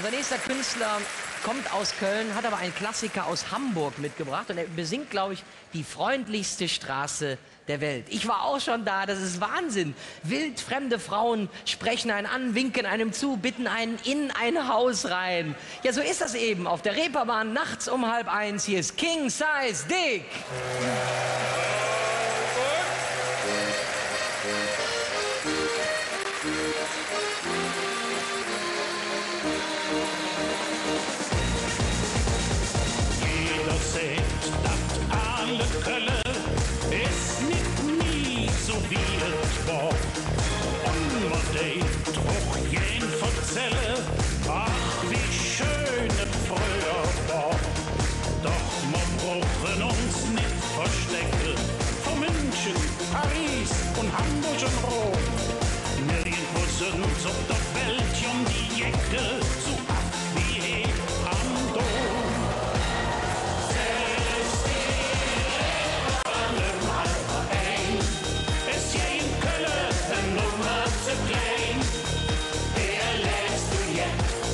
Unser nächster Künstler kommt aus Köln, hat aber einen Klassiker aus Hamburg mitgebracht und er besingt, glaube ich, die freundlichste Straße der Welt. Ich war auch schon da, das ist Wahnsinn. Wildfremde Frauen sprechen einen an, winken einem zu, bitten einen in ein Haus rein. Ja, so ist das eben auf der Reeperbahn nachts um 12:30. Hier ist King Size Dick. Alle Kölle ist nicht nie so wie es war. Und man denkt, doch jen verzelle, ach wie schön es früher war. Doch man brauchen uns nicht verstecken, vor München, Paris und Hamburg und Rom. Nirgendwo sind auf der Welt um die Ecke so ab wie hier am Dom.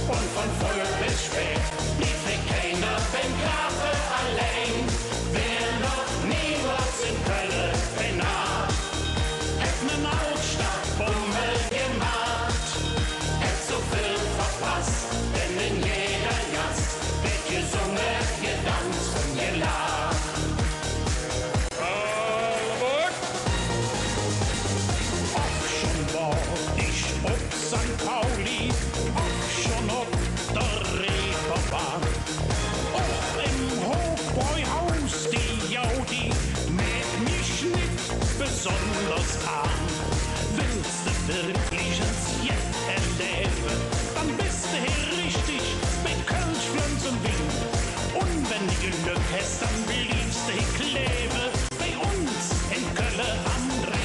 Und von früh bis spät lief keiner beim Kaffee allein. Wer noch niemals in Köln benannt, hätt nen Altstadtbummel gemacht, hätt so viel verpasst, denn in jeder Jazz wird gesungen, getanzt und gelacht. Auch schon war ich auf St. Pauli, schon auf der Reeperbahn. Auch im Hofbräuhaus, die Jaudi mäht mich nicht besonders an. Willst du wirklich es jetzt erleben, dann bist du hier richtig bei Kölsch, Flens und Wien. Und wenn du Glück hast, dann bliebst du hier kleben bei uns in Köln am Ring.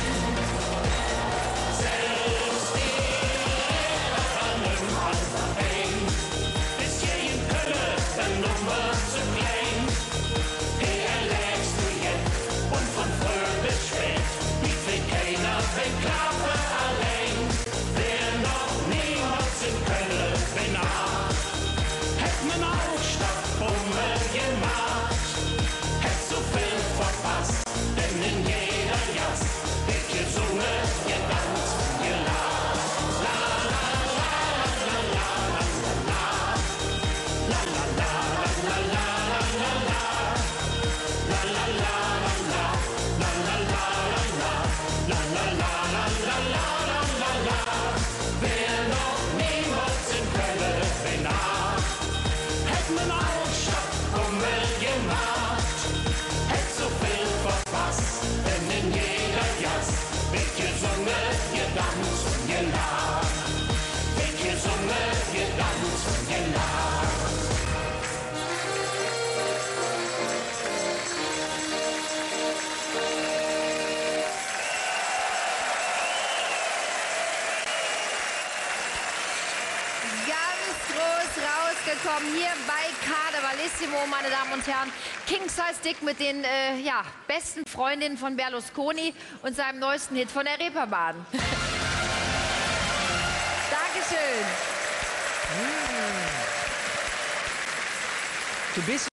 Rausgekommen hier bei Karnevalissimo, meine Damen und Herren. King Size Dick mit den besten Freundinnen von Berlusconi und seinem neuesten Hit von der Reeperbahn. Dankeschön. Du bist